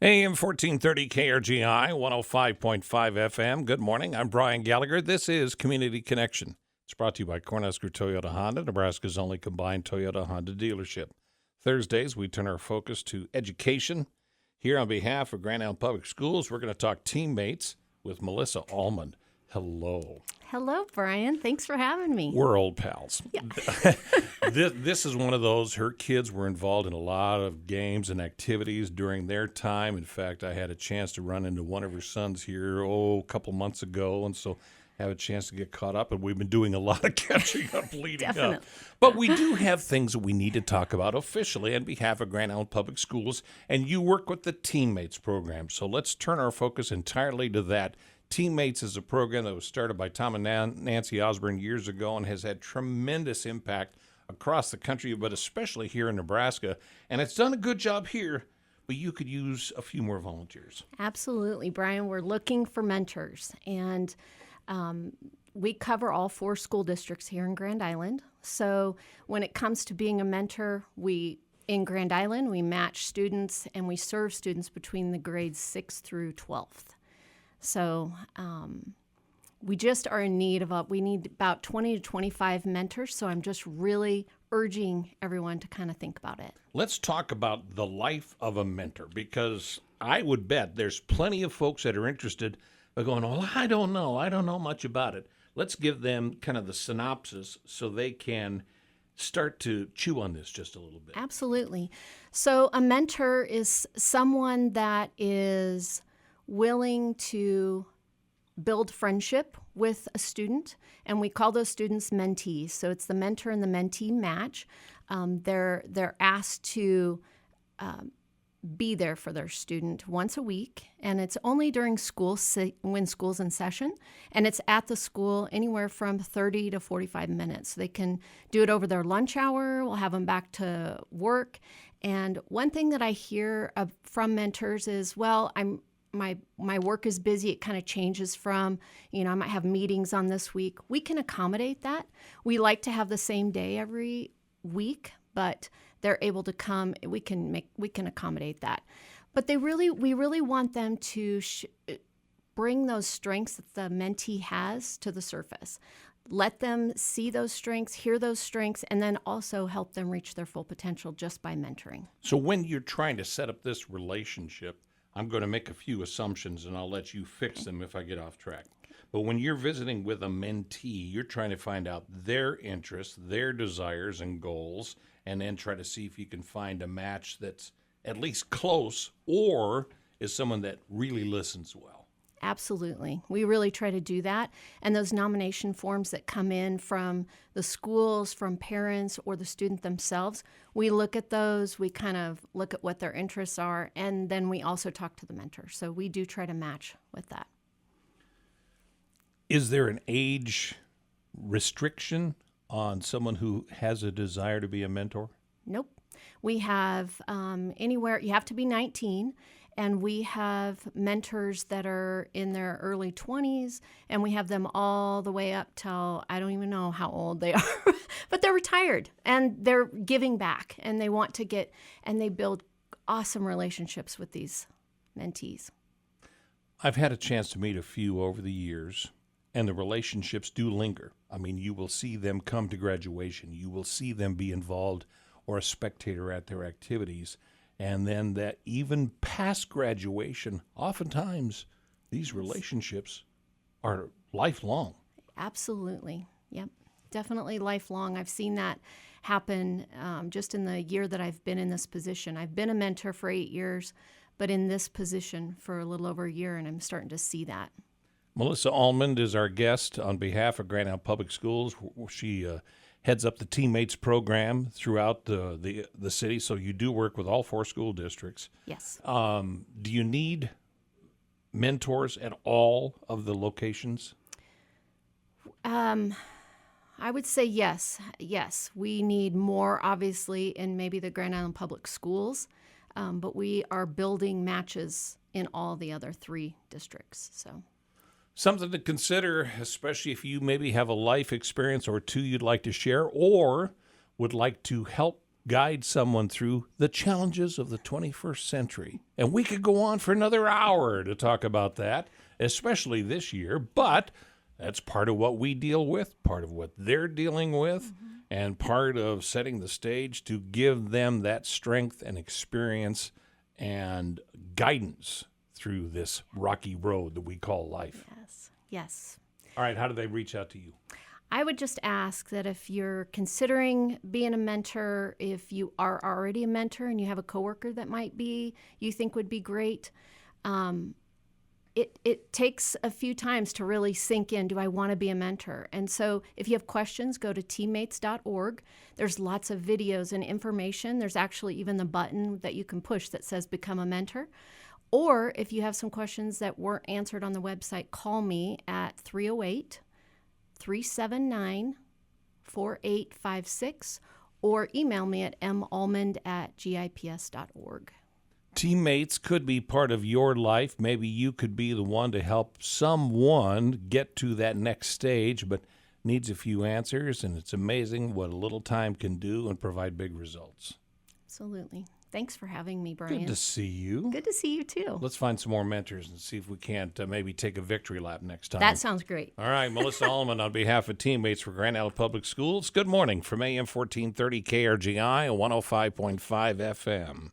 AM 1430 KRGI 105.5 FM. Good morning. I'm Brian Gallagher. This is Community Connection. It's brought to you by Cornhusker Toyota Honda, Nebraska's only combined Toyota Honda dealership. Thursdays, we turn our focus to education. Here on behalf of Grand Island Public Schools, we're going to talk TeamMates with Melissa Almond. Hello. Hello, Brian. Thanks for having me. We're old pals. Yeah. This is one of those. Her kids were involved in a lot of games and activities during their time. In fact, I had a chance to run into one of her sons here, a couple months ago, and so have a chance to get caught up. And we've been doing a lot of catching up leading up. But we do have things that we need to talk about officially on behalf of Grand Island Public Schools, and you work with the TeamMates program. So let's turn our focus entirely to that. TeamMates is a program that was started by Tom and Nancy Osborne years ago and has had tremendous impact across the country, but especially here in Nebraska. And it's done a good job here, but you could use a few more volunteers. Absolutely, Brian. We're looking for mentors, and we cover all 4 school districts here in Grand Island. So when it comes to being a mentor, in Grand Island, we match students and we serve students between the grades 6th through 12th. So we just are in need of we need about 20 to 25 mentors. So I'm just really urging everyone to kind of think about it. Let's talk about the life of a mentor, because I would bet there's plenty of folks that are interested but going, well, I don't know much about it. Let's give them kind of the synopsis so they can start to chew on this just a little bit. Absolutely. So a mentor is someone that is willing to build friendship with a student, and we call those students mentees. So it's the mentor and the mentee match. They're asked to be there for their student once a week, and it's only during when school's in session, and it's at the school anywhere from 30 to 45 minutes. They can do it over their lunch hour. We'll have them back to work. And one thing that I hear from mentors is, well, my work is busy. It kind of changes from, I might have meetings on this week. We can accommodate that. We like to have the same day every week, but they're able to come. We can accommodate that. But we really want them to bring those strengths that the mentee has to the surface. Let them see those strengths, hear those strengths, and then also help them reach their full potential just by mentoring. So when you're trying to set up this relationship, I'm going to make a few assumptions, and I'll let you fix them if I get off track. But when you're visiting with a mentee, you're trying to find out their interests, their desires and goals, and then try to see if you can find a match that's at least close or is someone that really listens well. Absolutely. We really try to do that. And those nomination forms that come in from the schools, from parents, or the student themselves, we look at those, we kind of look at what their interests are, and then we also talk to the mentor. So we do try to match with that. Is there an age restriction on someone who has a desire to be a mentor? Nope. We have anywhere, you have to be 19. And we have mentors that are in their early 20s, and we have them all the way up till I don't even know how old they are, but they're retired and they're giving back, and they want to and they build awesome relationships with these mentees. I've had a chance to meet a few over the years, and the relationships do linger. I mean, you will see them come to graduation. You will see them be involved or a spectator at their activities. And then that even past graduation, oftentimes these relationships are lifelong. Absolutely. Yep. Definitely lifelong. I've seen that happen just in the year that I've been in this position. I've been a mentor for 8 years, but in this position for a little over a year, and I'm starting to see that. Melissa Almond is our guest on behalf of Grand Island Public Schools. She heads up the TeamMates program throughout the city, so you do work with all 4 school districts. Yes. Do you need mentors at all of the locations? I would say yes. Yes, we need more, obviously, in maybe the Grand Island Public Schools, but we are building matches in all the other 3 districts. So. Something to consider, especially if you maybe have a life experience or 2 you'd like to share or would like to help guide someone through the challenges of the 21st century. And we could go on for another hour to talk about that, especially this year, but that's part of what we deal with, part of what they're dealing with, and part of setting the stage to give them that strength and experience and guidance through this rocky road that we call life. Yes. Yes. All right, how do they reach out to you? I would just ask that if you're considering being a mentor, if you are already a mentor and you have a coworker that you think would be great, it takes a few times to really sink in, do I want to be a mentor? And so if you have questions, go to teammates.org. There's lots of videos and information. There's actually even the button that you can push that says become a mentor. Or if you have some questions that weren't answered on the website, call me at 308-379-4856 or email me at malmond@gips.org. Teammates could be part of your life. Maybe you could be the one to help someone get to that next stage, but needs a few answers, and it's amazing what a little time can do and provide big results. Absolutely. Thanks for having me, Brian. Good to see you. Good to see you, too. Let's find some more mentors and see if we can't maybe take a victory lap next time. That sounds great. All right, Melissa Almond on behalf of Teammates for Grand Island Public Schools. Good morning from AM 1430 KRGI, 105.5 FM.